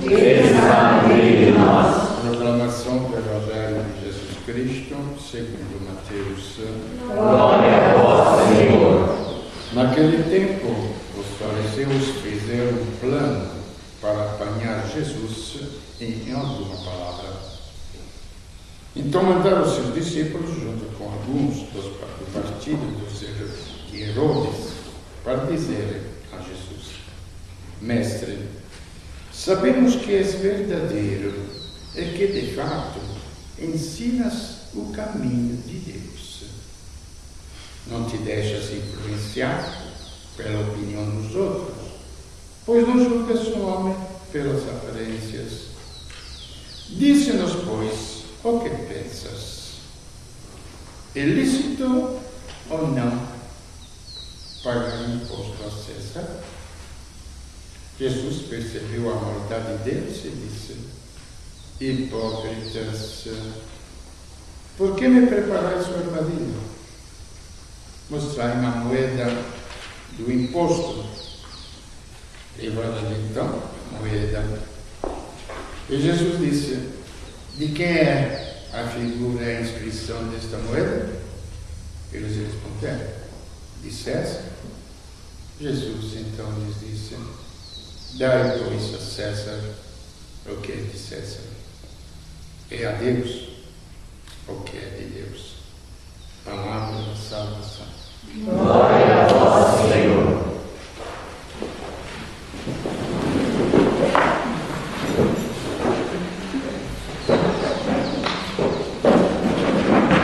sempre de nós. Proclamação do Evangelho de Jesus Cristo, segundo Mateus. Glória a vós, Senhor. Naquele tempo, os fariseus fizeram um plano para apanhar Jesus em alguma palavra. Então mandaram seus discípulos, junto com alguns do partido de Herodes, para dizerem a Jesus: Mestre, sabemos que és verdadeiro e que, de fato, ensinas o caminho de Deus. Não te deixas influenciar pela opinião dos outros, pois não julgas o homem pelas aparências. Dize-nos, pois, o que pensas? É lícito ou não pagar imposto a César? Jesus percebeu a maldade deles e disse: Hipócritas, por que me preparais o armadilho? Mostrai-me a moeda do imposto. Levaram-lhe então a moeda. E Jesus disse: De quem é a figura e a inscrição desta moeda? Eles responderam: De César. Jesus então lhes disse: Dai, pois, a César o que é de César, e a Deus o que é de Deus. Palavra da salvação. Glória a vós, Senhor.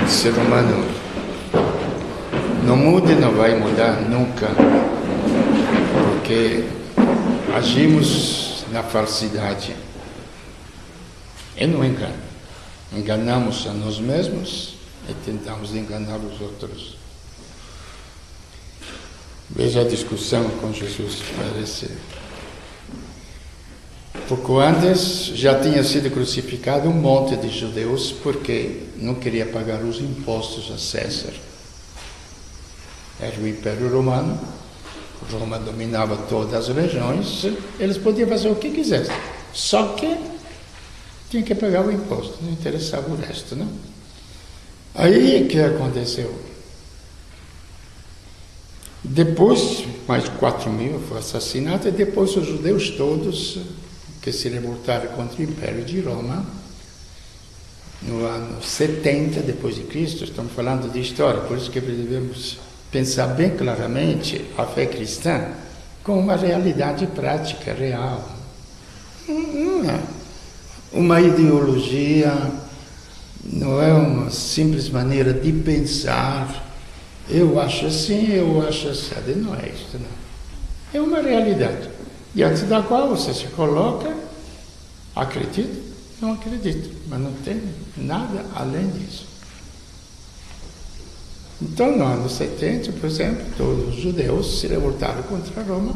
O ser humano não muda e não vai mudar nunca, porque agimos na falsidade e no engano. Enganamos a nós mesmos e tentamos enganar os outros. Veja a discussão com Jesus, parece. Pouco antes já tinha sido crucificado um monte de judeus porque não queria pagar os impostos a César. Era o Império Romano, Roma dominava todas as regiões, eles podiam fazer o que quisessem, só que tinha que pagar o imposto, não interessava o resto, não? Aí o que aconteceu? Depois, mais de 4.000 foram assassinados, e depois os judeus todos que se revoltaram contra o Império de Roma, no ano 70 depois de Cristo, estamos falando de história, por isso que devemos pensar bem claramente a fé cristã como uma realidade prática, real. Não é uma ideologia, não é uma simples maneira de pensar. Eu acho assim, eu acho assim. Não é isso, não. É uma realidade, diante da qual você se coloca, acredita, não acredita, mas não tem nada além disso. Então, no ano 70, por exemplo, todos os judeus se revoltaram contra Roma,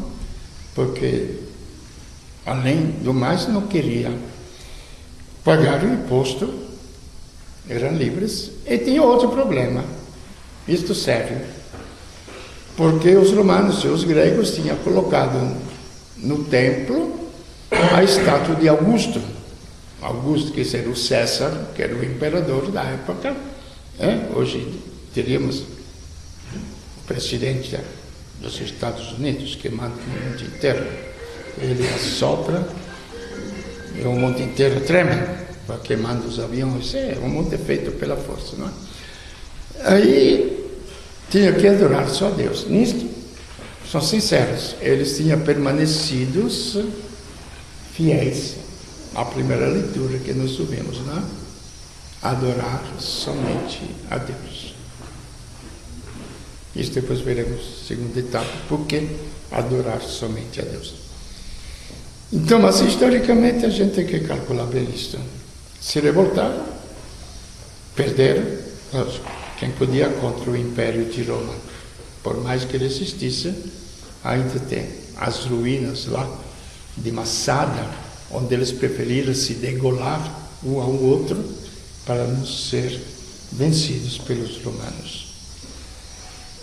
porque, além do mais, não queriam pagar o imposto, eram livres, e tinha outro problema. Isto sério, porque os romanos e os gregos tinham colocado no templo a estátua de Augusto. Augusto, que era o César, que era o imperador da época. Hoje teríamos o presidente dos Estados Unidos, que manda o mundo inteiro. Ele assopra e o mundo inteiro treme, porque manda os aviões. O mundo é feito pela força, não é? Aí tinha que adorar só a Deus. Nisto, são sinceros, eles tinham permanecido fiéis à primeira leitura que nós ouvimos, não é? Adorar somente a Deus. Isso depois veremos, segunda etapa, por que adorar somente a Deus. Então, mas historicamente a gente tem que calcular bem isso. Se revoltaram, perderam, quem podia contra o Império de Roma. Por mais que ele existisse, ainda tem as ruínas lá de Massada, onde eles preferiram se degolar um ao outro para não ser vencidos pelos romanos.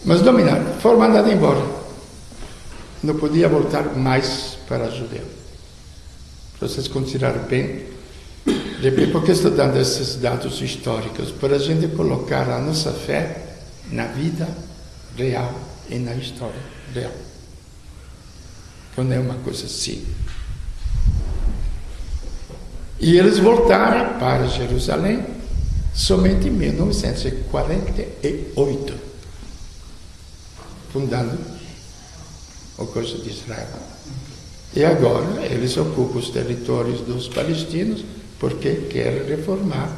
Mas dominaram, foram mandados embora. Não podia voltar mais para judeu. para vocês considerarem bem. Por que estou dando esses dados históricos? Para a gente colocar a nossa fé na vida real e na história real. Não é uma coisa assim. E eles voltaram para Jerusalém somente em 1948, fundando a coisa de Israel. E agora eles ocupam os territórios dos palestinos porque querem reformar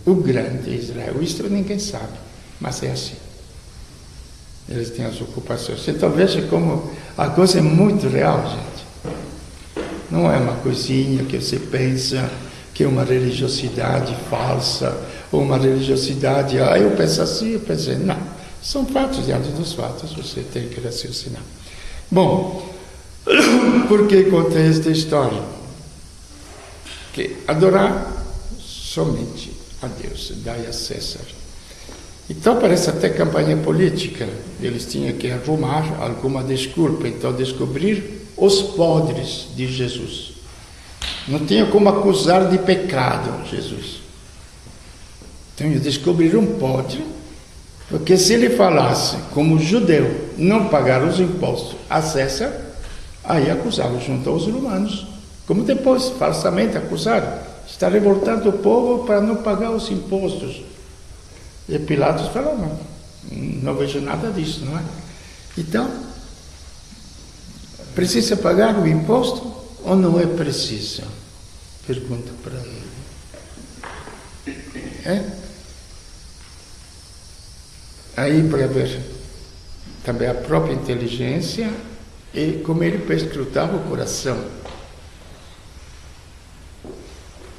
o grande Israel. Isso ninguém sabe, mas é assim. Eles têm as ocupações. Então veja como a coisa é muito real, gente. Não é uma coisinha que você pensa que é uma religiosidade falsa, ou uma religiosidade, eu penso assim, eu pensei, não. São fatos, diante dos fatos, você tem que raciocinar. Bom, por que contei esta história? Que adorar somente a Deus, dai a César. Então parece até campanha política. Eles tinham que arrumar alguma desculpa, então descobrir os podres de Jesus. Não tinha como acusar de pecado Jesus. Então descobriram um podre, porque se ele falasse como judeu não pagar os impostos a César, aí acusavam junto aos romanos, como depois falsamente acusaram, está revoltando o povo para não pagar os impostos. E Pilatos falou, não vejo nada disso, não é? Então, precisa pagar o imposto ou não é preciso? Pergunta para ele. Aí para ver também a própria inteligência e como ele perscrutava o coração.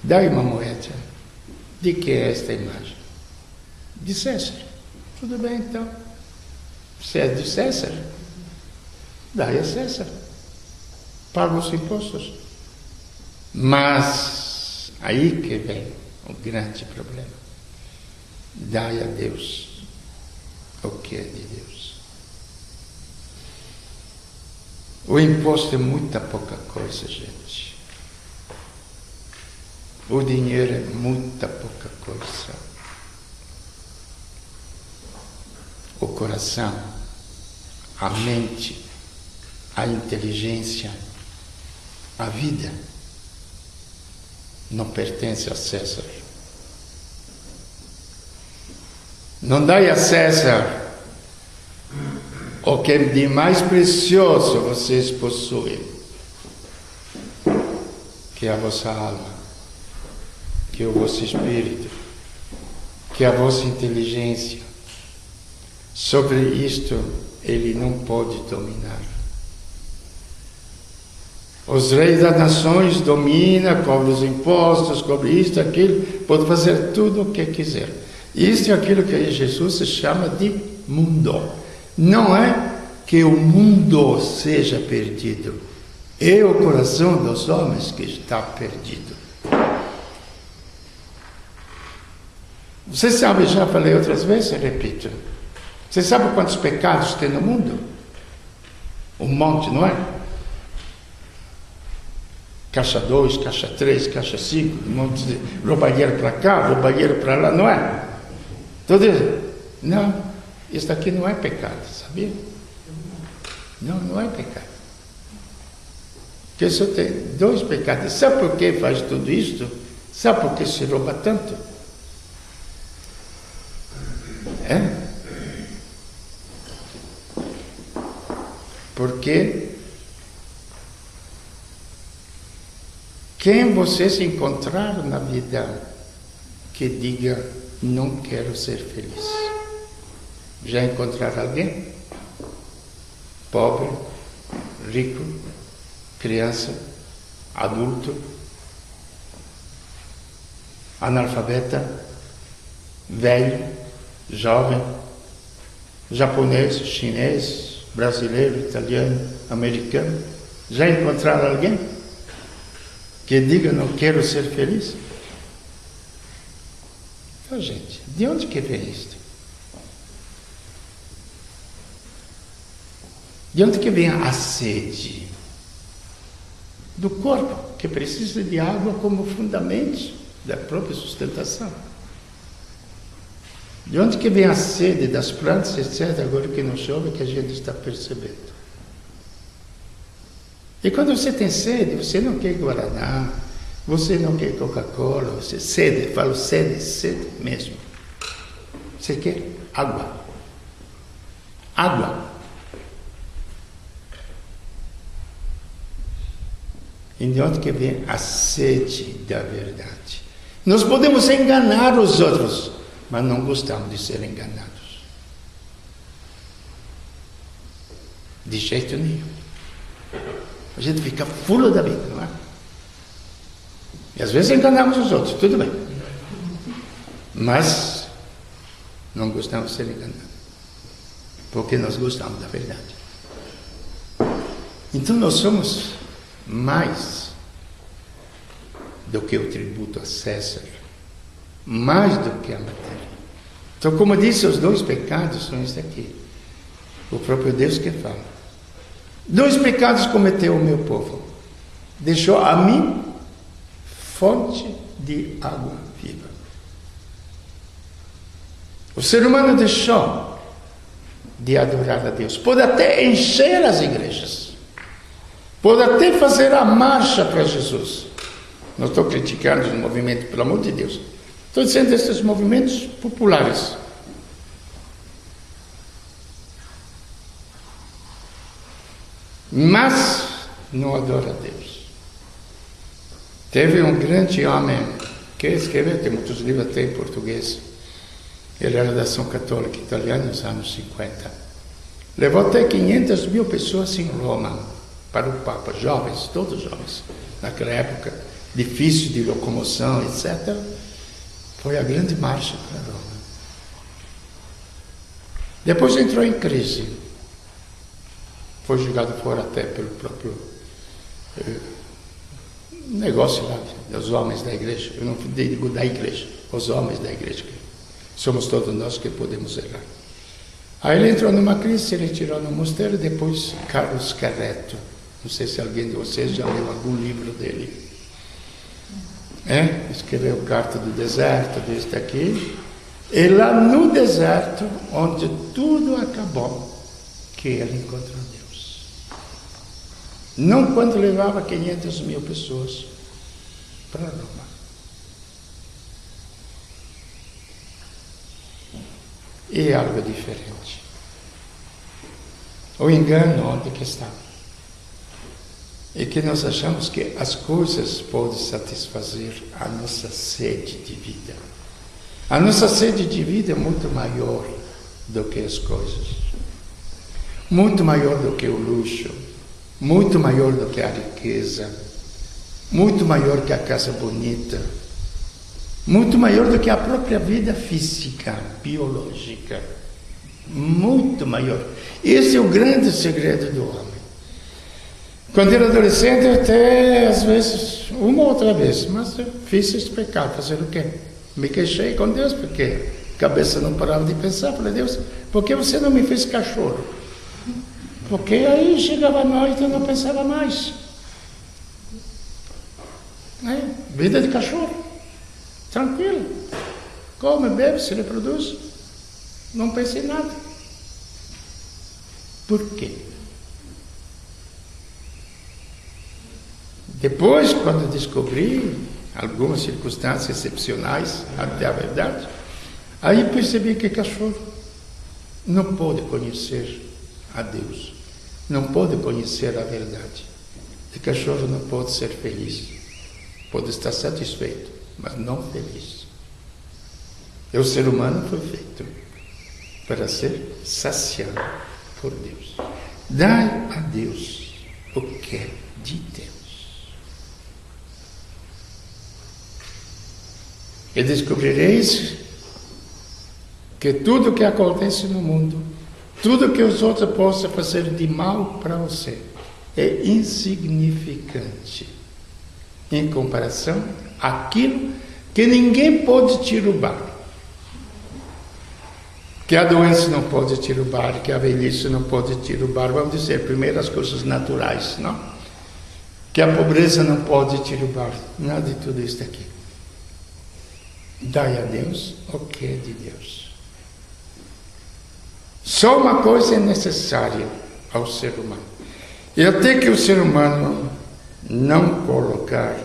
Dai uma moeda. De que é esta imagem? De César. Tudo bem, então. Se é de César, dai a César. Paga os impostos. Mas aí que vem o grande problema. Dai a Deus o que é de Deus. O imposto é muita pouca coisa, gente. O dinheiro é muita pouca coisa. O coração, a mente, a inteligência, a vida não pertence a César. Não dai a César o que de mais precioso vocês possuem, que é a vossa alma, que é o vosso espírito, que é a vossa inteligência. Sobre isto ele não pode dominar. Os reis das nações dominam, cobram os impostos, cobram isto, aquilo, pode fazer tudo o que quiser. Isto é aquilo que Jesus se chama de mundo. Não é que o mundo seja perdido, é o coração dos homens que está perdido. Você sabe, já falei outras vezes, repito. Você sabe quantos pecados tem no mundo? Um monte, não é? Caixa 2, caixa 3, caixa 5, um monte de roubalheiro para cá, roubalheiro para lá, não é? Tudo isso. Não, isso aqui não é pecado, sabia? Não, não é pecado. Porque só tem 2 pecados. Sabe por que faz tudo isso? Sabe por que se rouba tanto? Porque quem vocês encontraram na vida que diga não quero ser feliz? Já encontraram alguém? Pobre, rico, criança, adulto, analfabeta, velho, jovem, japonês, chinês, brasileiro, italiano, americano. Já encontraram alguém que diga não quero ser feliz? Então, gente, de onde que vem isto? De onde que vem a sede? Do corpo, que precisa de água como fundamento da própria sustentação. De onde que vem a sede das plantas, etc., agora que não chove, que a gente está percebendo. E quando você tem sede, você não quer Guaraná, você não quer Coca-Cola, você sede, falo sede mesmo. Você quer água. Água. E de onde que vem a sede da verdade? Nós podemos enganar os outros, mas não gostamos de ser enganados. De jeito nenhum. A gente fica fulo da vida, não é? E às vezes enganamos os outros, tudo bem. Mas não gostamos de ser enganados. Porque nós gostamos da verdade. Então nós somos mais do que o tributo a César, mais do que a matéria. Então, como disse, os dois pecados são esses aqui. O próprio Deus que fala. 2 pecados cometeu o meu povo. Deixou a mim fonte de água viva. O ser humano deixou de adorar a Deus. Pode até encher as igrejas. Pode até fazer a marcha para Jesus. Não estou criticando os movimentos, pelo amor de Deus. Estou dizendo esses movimentos populares. Mas não adora a Deus. Teve um grande homem que escreveu, tem muitos livros até em português. Ele era da ação católica italiana nos anos 50. Levou até 500 mil pessoas em Roma para o Papa, jovens, todos jovens. Naquela época, difícil de locomoção, etc. Foi a grande marcha para Roma. Depois entrou em crise. Foi jogado fora até pelo próprio negócio lá dos homens da igreja. Eu não digo da igreja, os homens da igreja. Somos todos nós que podemos errar. Aí ele entrou numa crise, se retirou no mosteiro, depois Carlos Carretto. Não sei se alguém de vocês já leu algum livro dele. Escreveu Carta do Deserto, deste aqui. E lá no deserto, onde tudo acabou, que ele encontrou Deus. Não quando levava 500 mil pessoas para Roma. E algo diferente. O engano onde que está? É que nós achamos que as coisas podem satisfazer a nossa sede de vida. A nossa sede de vida é muito maior do que as coisas. Muito maior do que o luxo. Muito maior do que a riqueza. Muito maior que a casa bonita. Muito maior do que a própria vida física, biológica. Muito maior. Esse é o grande segredo do homem. Quando era adolescente, até às vezes, uma ou outra vez, mas eu fiz esse pecado. Fazer o quê? Me queixei com Deus, porque a cabeça não parava de pensar. Falei, Deus, por que você não me fez cachorro? Porque aí chegava a noite e eu não pensava mais. Vida de cachorro. Tranquilo. Come, bebe, se reproduz. Não pensa em nada. Por quê? Depois, quando descobri algumas circunstâncias excepcionais, até a verdade, aí percebi que cachorro não pode conhecer a Deus, não pode conhecer a verdade. E cachorro não pode ser feliz, pode estar satisfeito, mas não feliz. E o ser humano foi feito para ser saciado por Deus. Dai a Deus o que é de Deus. E descobrireis que tudo que acontece no mundo, tudo que os outros possam fazer de mal para você, é insignificante em comparação àquilo que ninguém pode te roubar. Que a doença não pode te roubar, que a velhice não pode te roubar. Vamos dizer, primeiro as coisas naturais, não? que a pobreza não pode te roubar nada de tudo isso daqui. Dai a Deus o que é de Deus. Só uma coisa é necessária ao ser humano. E até que o ser humano não colocar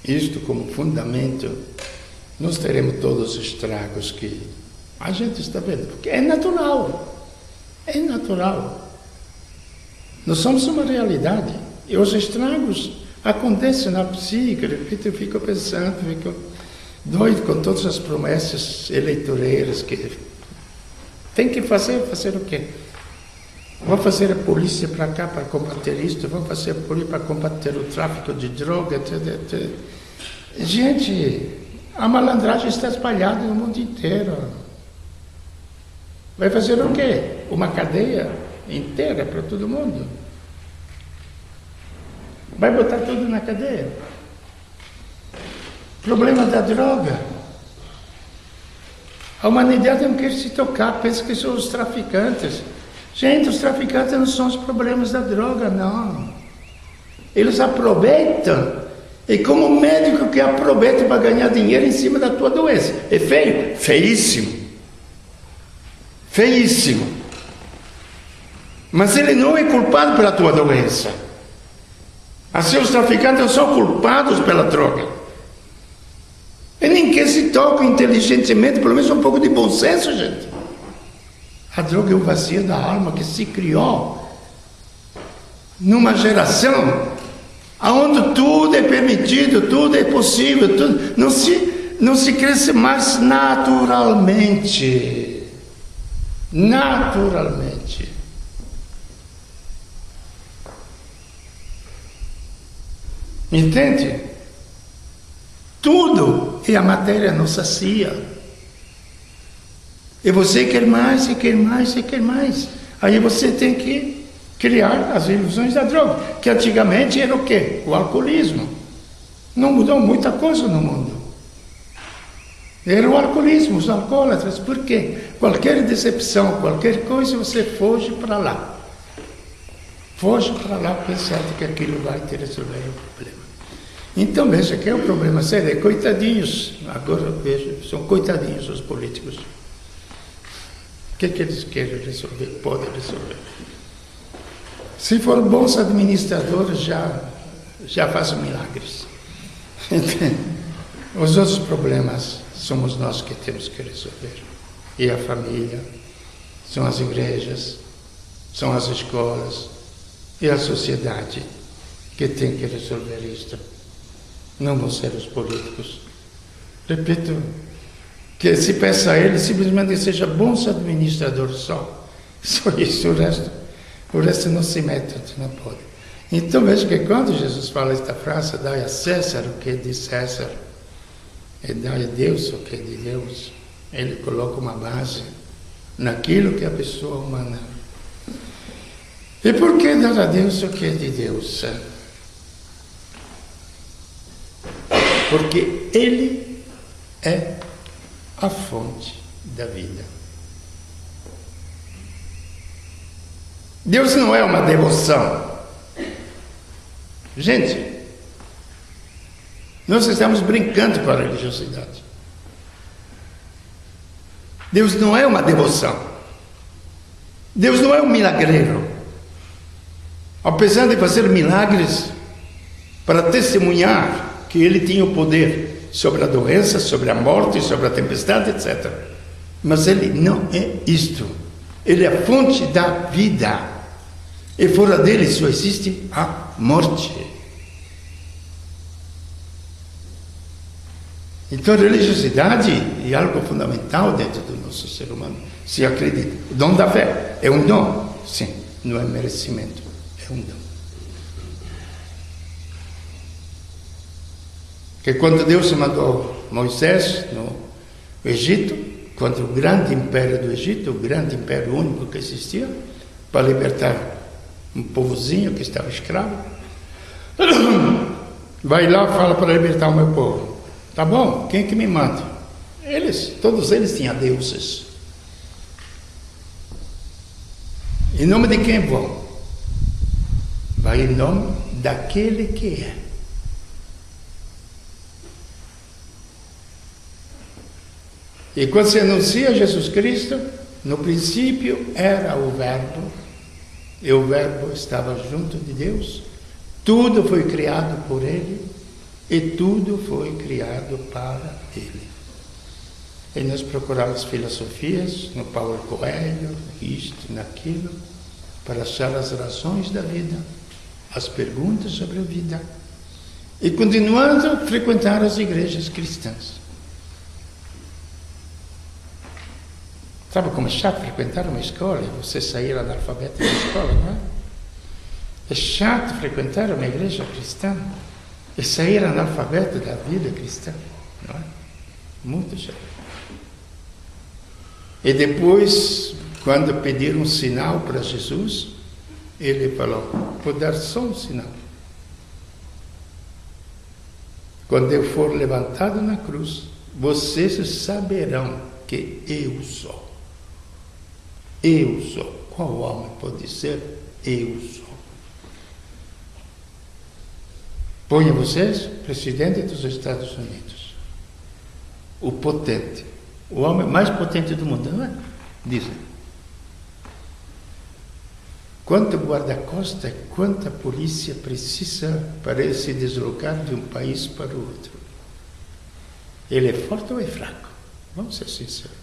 isto como fundamento, nós teremos todos os estragos que a gente está vendo. Porque é natural. É natural. Nós somos uma realidade. E os estragos acontecem na psique. Eu fico pensando, fico doido com todas as promessas eleitoreiras que tem que fazer o quê? Vou fazer a polícia para cá para combater isto, vou fazer a polícia para combater o tráfico de droga. Gente, a malandragem está espalhada no mundo inteiro. Vai fazer o quê? Uma cadeia inteira para todo mundo? Vai botar tudo na cadeia? Problema da droga. A humanidade não quer se tocar, pensa que são os traficantes. Gente, os traficantes não são os problemas da droga, não. Eles aproveitam. E como médico que aproveita para ganhar dinheiro em cima da tua doença. É feio? Feíssimo. Feíssimo. Mas ele não é culpado pela tua doença. Assim, os traficantes não são culpados pela droga. E ninguém se toca inteligentemente, pelo menos um pouco de bom senso, gente. A droga é o vazio da alma que se criou numa geração onde tudo é permitido, tudo é possível, tudo, não se cresce mais naturalmente. Naturalmente. Entende? Tudo e a matéria não sacia. E você quer mais, e quer mais, e quer mais. Aí você tem que criar as ilusões da droga, que antigamente era o quê? O alcoolismo. Não mudou muita coisa no mundo. Era o alcoolismo, os alcoólatras. Por quê? Qualquer decepção, qualquer coisa, você foge para lá. Foge para lá pensando que aquilo vai te resolver o problema. Então veja que é um problema sério. É coitadinhos. Agora eu vejo, são coitadinhos os políticos. O que eles querem resolver? Podem resolver. Se for bons administradores, já fazem milagres. Os outros problemas somos nós que temos que resolver. E a família, são as igrejas, são as escolas e a sociedade que tem que resolver isto. Não vão ser os políticos. Repito, que se peça a ele simplesmente que seja bons administradores só. Só isso, o resto não se mete, não pode. Então veja que quando Jesus fala esta frase, dai a César o que é de César, e dai a Deus o que é de Deus, ele coloca uma base naquilo que é a pessoa humana. E por que dar a Deus o que é de Deus? Porque Ele é a fonte da vida. Deus não é uma devoção. Gente, nós estamos brincando com a religiosidade. Deus não é uma devoção. Deus não é um milagreiro. Apesar de fazer milagres para testemunhar que Ele tinha o poder sobre a doença, sobre a morte, sobre a tempestade, etc. Mas Ele não é isto. Ele é a fonte da vida. E fora dele só existe a morte. Então a religiosidade é algo fundamental dentro do nosso ser humano. Se acredita. O dom da fé é um dom. Sim, não é merecimento. É um dom. Que quando Deus mandou Moisés no Egito, contra o grande império do Egito, o grande império único que existia, para libertar um povozinho que estava escravo, vai lá e fala para libertar o meu povo. Tá bom, quem é que me manda? Todos eles tinham deuses. Em nome de quem vão? Vai em nome daquele que é. E quando se anuncia Jesus Cristo, no princípio era o Verbo, e o Verbo estava junto de Deus, tudo foi criado por Ele, e tudo foi criado para Ele. E nós procuramos filosofias no Paulo Coelho, isto, naquilo, para achar as razões da vida, as perguntas sobre a vida, e continuando a frequentar as igrejas cristãs. Sabe como é chato frequentar uma escola e você sair analfabeto da escola, não é? É chato frequentar uma igreja cristã e sair analfabeto da vida cristã, não é? Muito chato. E depois, quando pediram um sinal para Jesus, ele falou: vou dar só um sinal. Quando eu for levantado na cruz, vocês saberão que eu sou. Eu sou. Qual homem pode dizer eu sou? Ponha vocês, presidente dos Estados Unidos, o potente, o homem mais potente do mundo, não é? Dizem. Quanto guarda-costa, quanta polícia precisa para ele se deslocar de um país para o outro? Ele é forte ou é fraco? Vamos ser sinceros.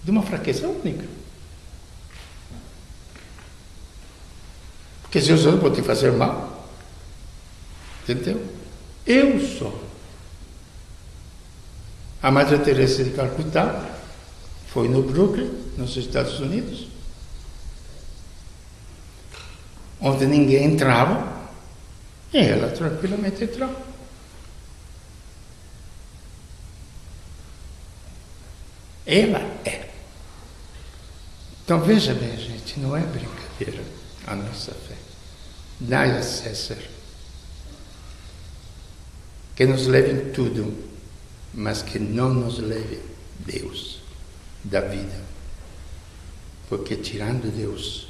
De uma fraqueza única. Porque se eu sou, vou te fazer mal. Entendeu? Eu sou. A Madre Teresa de Calcutá foi no Brooklyn, nos Estados Unidos, onde ninguém entrava, e ela tranquilamente entrou. Ela é. Então veja bem, gente, não é brincadeira a nossa fé. Dai a César que nos leve em tudo, mas que não nos leve Deus da vida. Porque tirando Deus,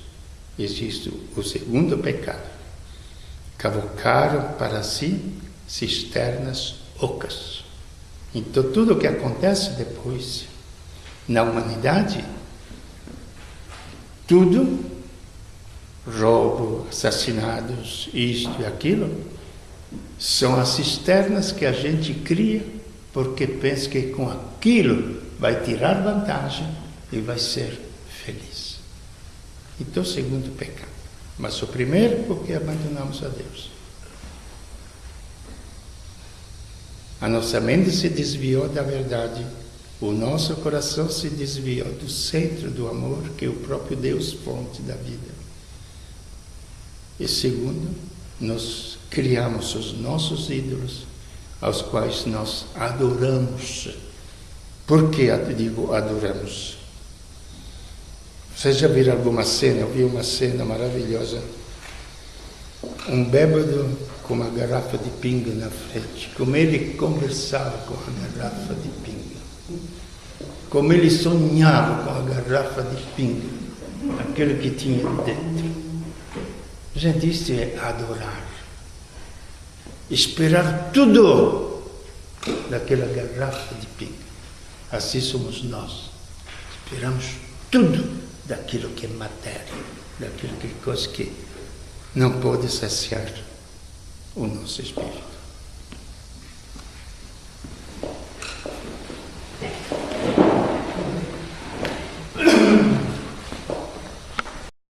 existe o segundo pecado. Cavocaram para si cisternas ocas. Então tudo o que acontece depois na humanidade, tudo, roubo, assassinados, isto e aquilo, são as cisternas que a gente cria porque pensa que com aquilo vai tirar vantagem e vai ser feliz. Então, o segundo pecado. Mas o primeiro, porque abandonamos a Deus. A nossa mente se desviou da verdade. O nosso coração se desviou do centro do amor, que é o próprio Deus, fonte da vida. E segundo, nós criamos os nossos ídolos, aos quais nós adoramos. Por que digo adoramos? Vocês já viram alguma cena? Eu vi uma cena maravilhosa. Um bêbado com uma garrafa de pinga na frente. Como ele conversava com a garrafa de pinga. Como ele sonhava com a garrafa de pinga, aquilo que tinha dentro. Gente, isto é adorar. Esperar tudo daquela garrafa de pinga. Assim somos nós. Esperamos tudo daquilo que é matéria, daquilo que é coisa que não pode saciar o nosso espírito.